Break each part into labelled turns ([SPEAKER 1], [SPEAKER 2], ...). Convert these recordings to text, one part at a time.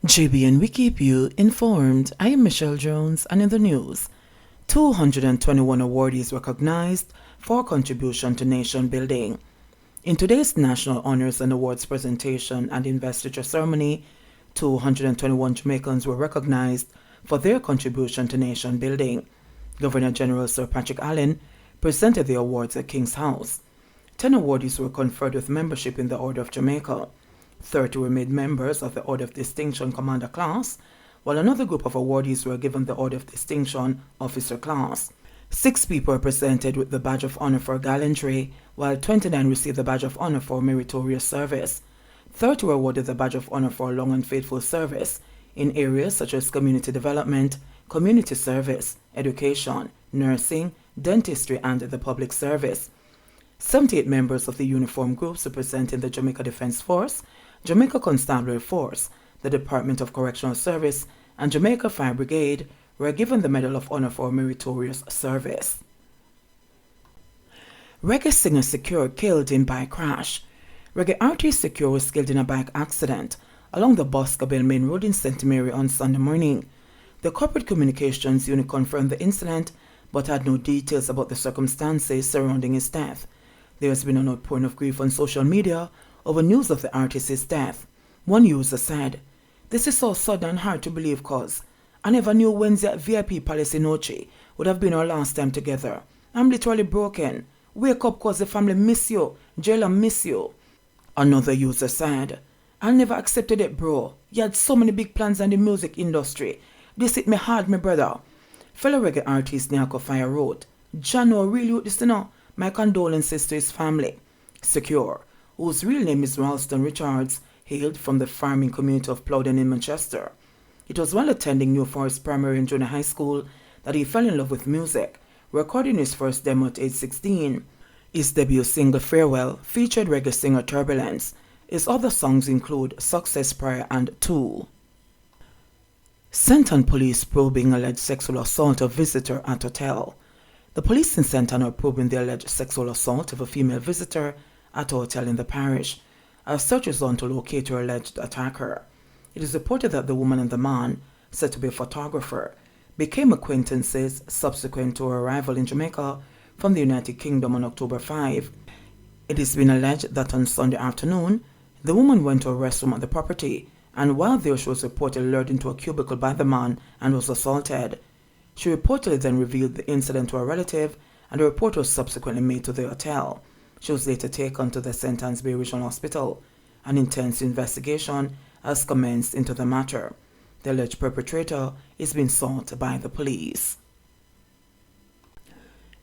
[SPEAKER 1] JBN, we keep you informed. I am Michelle Jones, and in the news, 221 awardees recognized for contribution to nation building. In today's National Honors and Awards presentation and investiture ceremony, 221 Jamaicans were recognized for their contribution to nation building. Governor General Sir Patrick Allen presented the awards at King's House. 10 awardees were conferred with membership in the Order of Jamaica. 30 were made members of the Order of Distinction Commander class, while another group of awardees were given the Order of Distinction Officer class. 6 people were presented with the Badge of Honor for gallantry, while 29 received the Badge of Honor for meritorious service. 30 were awarded the Badge of Honor for long and faithful service in areas such as community development, community service, education, nursing, dentistry, and the public service. 78 members of the uniform groups representing the Jamaica Defence Force, Jamaica Constabulary Force, the Department of Correctional Service, and Jamaica Fire Brigade were given the Medal of Honor for meritorious service. Reggae singer Secure killed in bike crash. Reggae artist Secure was killed in a bike accident along the Boscobel Main Road in St. Mary on Sunday morning. The Corporate Communications Unit confirmed the incident but had no details about the circumstances surrounding his death. There has been an outpouring of grief on social media over news of the artist's death. One user said, "This is so sudden and hard to believe cause I never knew Wednesday at VIP Palace in Noche would have been our last time together. I'm literally broken. Wake up cause the family miss you. Jailer miss you." Another user said, "I never accepted it, bro. You had so many big plans in the music industry. This hit me hard, my brother." Fellow reggae artist Nyako Fire wrote, "Jano really with this, my condolences to his family." Secure, whose real name is Ralston Richards, hailed from the farming community of Plowden in Manchester. It was while attending New Forest Primary and Junior High School that he fell in love with music, recording his first demo at age 16. His debut single Farewell featured reggae singer Turbulence. His other songs include Success Prayer and Tool. Senton police probing alleged sexual assault of visitor at hotel. The police in Senton are probing the alleged sexual assault of a female visitor at a hotel in the parish. A search is on to locate her alleged attacker. It is reported that the woman and the man, said to be a photographer, became acquaintances subsequent to her arrival in Jamaica from the United Kingdom on October 5. It has been alleged that on Sunday afternoon, the woman went to a restroom at the property, and while there she was reportedly lured into a cubicle by the man and was assaulted. She reportedly then revealed the incident to a relative, and a report was subsequently made to the hotel. She was later taken to the St. Anne's Bay Regional Hospital. An intense investigation has commenced into the matter. The alleged perpetrator is being sought by the police.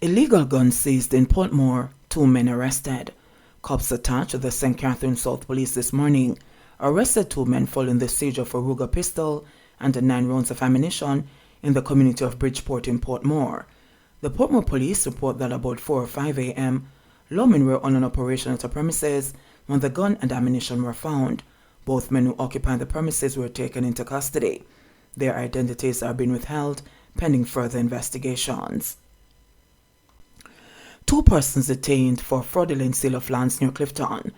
[SPEAKER 1] Illegal guns seized in Portmore, 2 men arrested. Cops attached to the St. Catherine South Police this morning arrested 2 men following the seizure of a Ruger pistol and 9 rounds of ammunition in the community of Bridgeport in Portmore. The Portmore police report that about 4 or 5 a.m., lawmen were on an operation at a premises when the gun and ammunition were found. Both men who occupied the premises were taken into custody. Their identities are being withheld pending further investigations. 2 persons detained for fraudulent sale of lands near Clifton.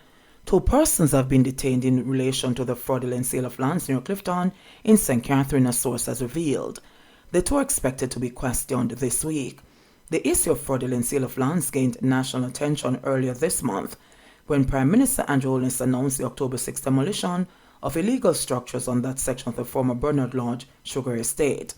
[SPEAKER 1] 2 persons have been detained in relation to the fraudulent sale of lands near Clifton in St. Catherine, a source has revealed. The 2 are expected to be questioned this week. The issue of fraudulent sale of lands gained national attention earlier this month when Prime Minister Andrew Holness announced the October 6 demolition of illegal structures on that section of the former Bernard Lodge Sugar Estate.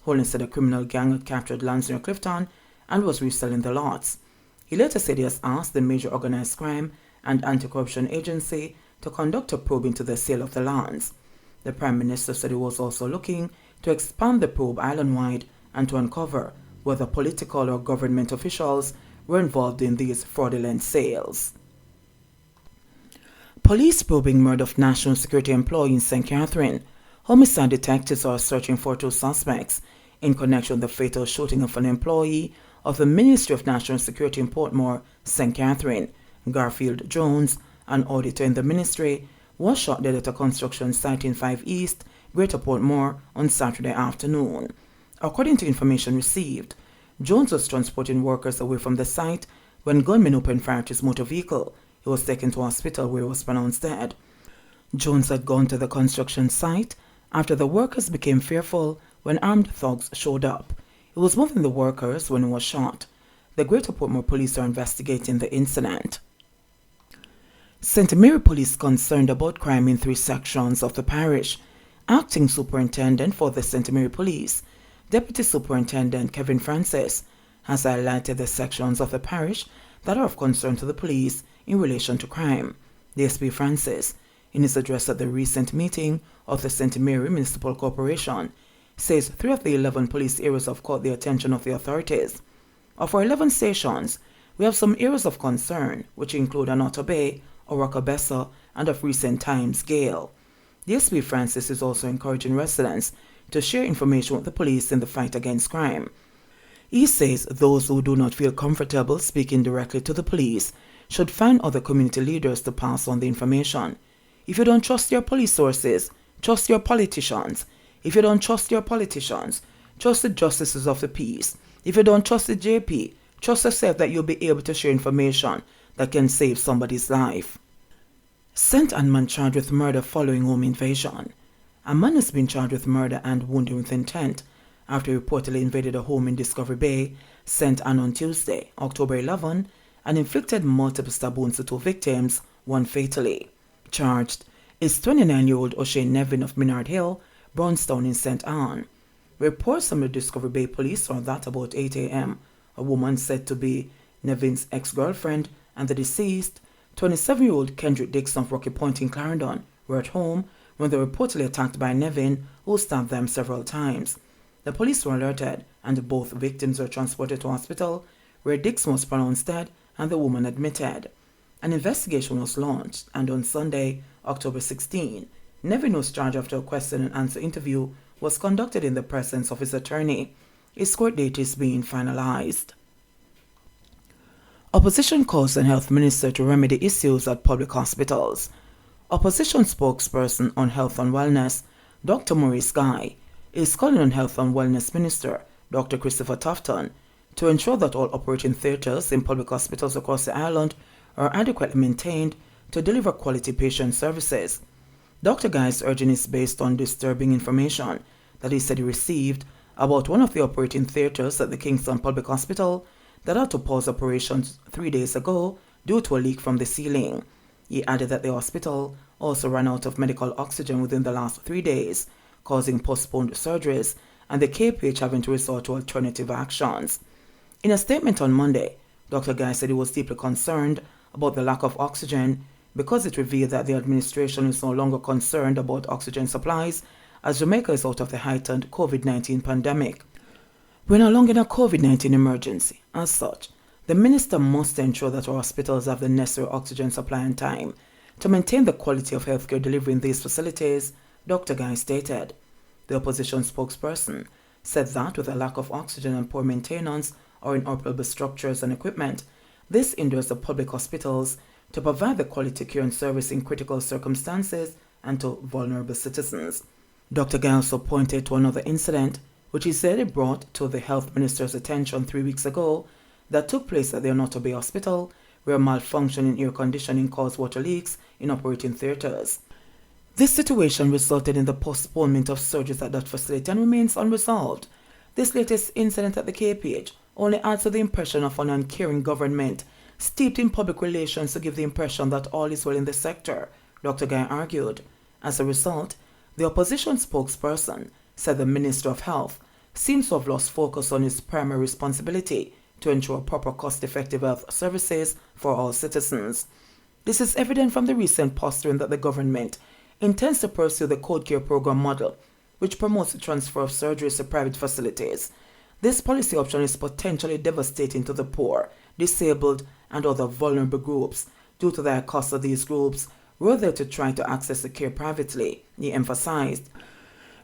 [SPEAKER 1] Holness said a criminal gang had captured lands near Clifton and was reselling the lots. He later said he has asked the Major Organized Crime and Anti-Corruption Agency to conduct a probe into the sale of the lands. The Prime Minister said he was also looking to expand the probe island-wide and to uncover whether political or government officials were involved in these fraudulent sales. Police probing murder of national security employee in St. Catherine. Homicide detectives are searching for 2 suspects in connection with the fatal shooting of an employee of the Ministry of National Security in Portmore, St. Catherine. Garfield Jones, an auditor in the ministry, was shot dead at a construction site in 5 East, Greater Portmore, on Saturday afternoon. According to information received, Jones was transporting workers away from the site when gunmen opened fire to his motor vehicle. He was taken to hospital where he was pronounced dead. Jones had gone to the construction site after the workers became fearful when armed thugs showed up. He was moving the workers when he was shot. The Greater Portmore police are investigating the incident. St. Mary Police concerned about crime in 3 sections of the parish. Acting Superintendent for the St. Mary Police, Deputy Superintendent Kevin Francis, has highlighted the sections of the parish that are of concern to the police in relation to crime. DSP Francis, in his address at the recent meeting of the St. Mary Municipal Corporation, says 3 of the 11 police areas have caught the attention of the authorities. Of our 11 stations, we have some areas of concern, which include Anoto Bay, Oracabessa, and of recent times, Gale. DSP Francis is also encouraging residents to share information with the police in the fight against crime. He says those who do not feel comfortable speaking directly to the police should find other community leaders to pass on the information. If you don't trust your police sources, trust your politicians. If you don't trust your politicians, trust the justices of the peace. If you don't trust the JP, trust yourself that you'll be able to share information that can save somebody's life. St. Anne charged with murder following home invasion. A man has been charged with murder and wounding with intent after he reportedly invaded a home in Discovery Bay, St. Anne on Tuesday, October 11, and inflicted multiple stab wounds to 2 victims, one fatally. Charged is 29-year-old O'Shane Nevin of Minard Hill, Brownstown in St. Anne. Reports from the Discovery Bay police are that about 8 a.m., a woman said to be Nevin's ex-girlfriend and the deceased, 27-year-old Kendrick Dixon of Rocky Point in Clarendon, were at home when they were reportedly attacked by Nevin, who stabbed them several times. The police were alerted, and both victims were transported to hospital, where Dixon was pronounced dead and the woman admitted. An investigation was launched, and on Sunday, October 16, Nevin was charged after a question and answer interview was conducted in the presence of his attorney. His court date is being finalized. Opposition calls on Health Minister to remedy issues at public hospitals. Opposition spokesperson on Health and Wellness, Dr. Maurice Guy, is calling on Health and Wellness Minister, Dr. Christopher Tufton, to ensure that all operating theatres in public hospitals across the island are adequately maintained to deliver quality patient services. Dr. Guy's urging is based on disturbing information that he said he received about one of the operating theatres at the Kingston Public Hospital that had to pause operations 3 days ago due to a leak from the ceiling. He added that the hospital also ran out of medical oxygen within the last 3 days, causing postponed surgeries and the KPH having to resort to alternative actions. In a statement on Monday, Dr. Guy said he was deeply concerned about the lack of oxygen because it revealed that the administration is no longer concerned about oxygen supplies as Jamaica is out of the heightened COVID-19 pandemic. We're no longer in a COVID-19 emergency. As such, the minister must ensure that our hospitals have the necessary oxygen supply and time to maintain the quality of healthcare delivery in these facilities, Dr. Guy stated. The opposition spokesperson said that with a lack of oxygen and poor maintenance or inoperable structures and equipment, this hinders the public hospitals to provide the quality care and service in critical circumstances and to vulnerable citizens. Dr. Guy also pointed to another incident which he said he brought to the health minister's attention 3 weeks ago that took place at the Anoto Bay Hospital, where malfunction in air conditioning caused water leaks in operating theatres. This situation resulted in the postponement of surgeries at that facility and remains unresolved. This latest incident at the KPH only adds to the impression of an uncaring government steeped in public relations to give the impression that all is well in the sector, Dr. Guy argued. As a result, the opposition spokesperson said the Minister of Health seems to have lost focus on his primary responsibility to ensure proper cost-effective health services for all citizens. This is evident from the recent posturing that the government intends to pursue the Code Care Program model, which promotes the transfer of surgeries to private facilities. This policy option is potentially devastating to the poor, disabled, and other vulnerable groups due to the high cost of these groups rather to try to access the care privately, he emphasized.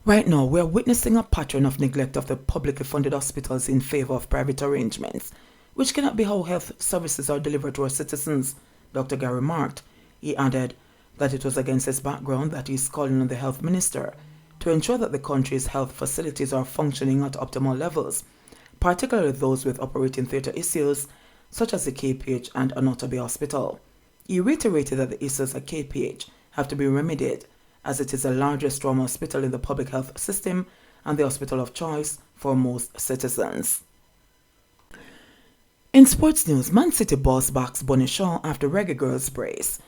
[SPEAKER 1] Right now, we are witnessing a pattern of neglect of the publicly funded hospitals in favor of private arrangements, which cannot be how health services are delivered to our citizens, Dr. Guy remarked. He added that it was against this background that he is calling on the health minister to ensure that the country's health facilities are functioning at optimal levels, particularly those with operating theatre issues, such as the KPH and Anoto Bay Hospital. He reiterated that the issues at KPH have to be remedied, as it is the largest trauma hospital in the public health system and the hospital of choice for most citizens. In sports news, Man City boss backs Bunny Shaw after Reggae Girls brace.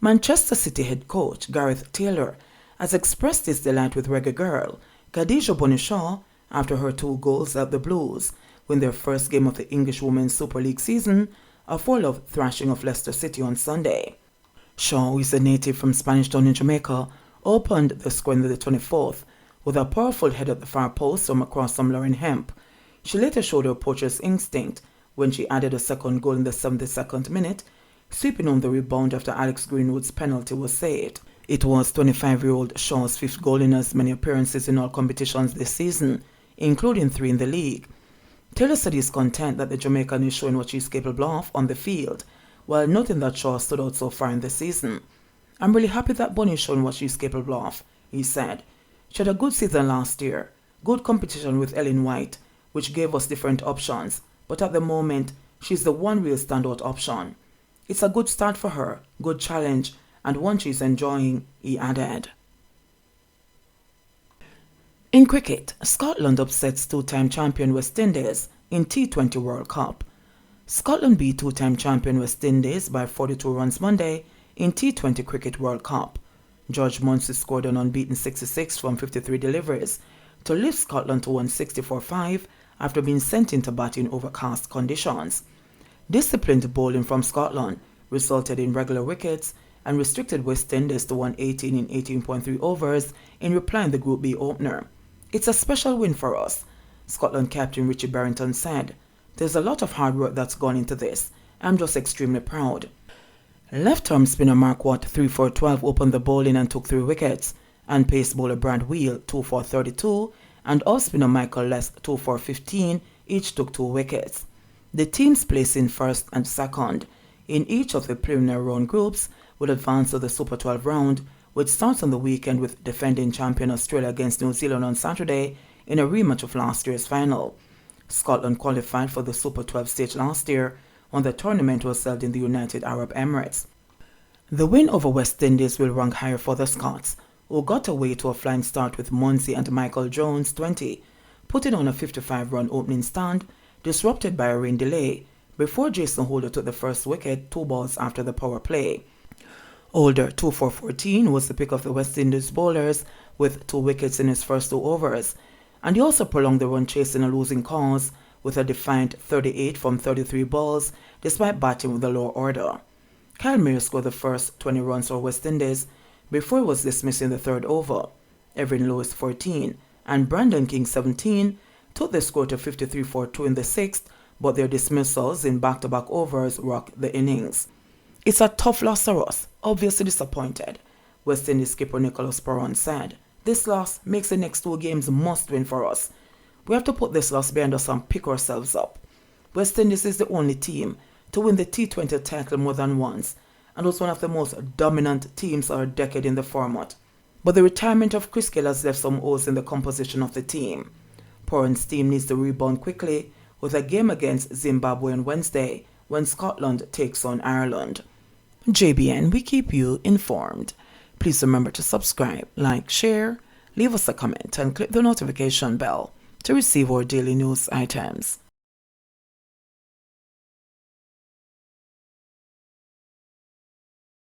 [SPEAKER 1] Manchester City head coach Gareth Taylor has expressed his delight with Reggae Girl Khadija Bunny Shaw after her 2 goals helped the Blues win their first game of the English Women's Super League season, a 4-0 thrashing of Leicester City on Sunday. Shaw, who is a native from Spanish Town in Jamaica, opened the score in the 24th with a powerful head at the far post from across from Lauren Hemp. She later showed her poacher's instinct when she added a second goal in the 72nd minute, sweeping on the rebound after Alex Greenwood's penalty was saved. It was 25-year-old Shaw's 5th goal in as many appearances in all competitions this season, including 3 in the league. Taylor said he's content that the Jamaican is showing what she's capable of on the field, while noting that Shaw stood out so far in the season. "I'm really happy that Bunny is showing what she's capable of," he said. "She had a good season last year, good competition with Ellen White, which gave us different options, but at the moment, she's the one real standout option. It's a good start for her, good challenge, and one she's enjoying," he added. In cricket, Scotland upsets 2-time champion West Indies in T20 World Cup. Scotland beat 2-time champion West Indies by 42 runs Monday in T20 Cricket World Cup. George Munsey scored an unbeaten 66 from 53 deliveries to lift Scotland to 164-5 after being sent into bat in overcast conditions. Disciplined bowling from Scotland resulted in regular wickets and restricted West Indies to 118 in 18.3 overs in replying the Group B opener. "It's a special win for us," Scotland captain Richie Barrington said. "There's a lot of hard work that's gone into this. I'm just extremely proud." Left-arm spinner Mark Watt 3-for-12 opened the bowling and took 3 wickets, and pace bowler Brad Wheel 2-for-32 and off-spinner Michael Less 2-for-15 each took 2 wickets. The teams placing first and second in each of the preliminary round groups will advance to the Super 12 round, which starts on the weekend with defending champion Australia against New Zealand on Saturday in a rematch of last year's final. Scotland qualified for the Super 12 stage last year when the tournament was held in the United Arab Emirates. The win over West Indies will rank higher for the Scots, who got away to a flying start with Munsey and Michael Jones 20, putting on a 55-run opening stand, disrupted by a rain delay, before Jason Holder took the first wicket 2 balls after the power play. Holder 2-for-14 was the pick of the West Indies bowlers with 2 wickets in his first 2 overs, and he also prolonged the run chase in a losing cause with a defiant 38 from 33 balls despite batting with the lower order. Kyle Mayer scored the first 20 runs for West Indies before he was dismissed in the 3rd over. Evan Lewis 14 and Brandon King 17 took the score to 53-for-2 in the 6th, but their dismissals in back-to-back overs rocked the innings. "It's a tough loss for us, obviously disappointed," West Indies skipper Nicholas Perron said. "This loss makes the next 2 games must win for us. We have to put this loss behind us and pick ourselves up. West Indies is the only team to win the T20 title more than once, and was one of the most dominant teams of a decade in the format. But the retirement of Chris Gayle has left some holes in the composition of the team. Perron's team needs to rebound quickly with a game against Zimbabwe on Wednesday when Scotland takes on Ireland." JBN, we keep you informed. Please remember to subscribe, like, share, leave us a comment, and click the notification bell to receive our daily news items.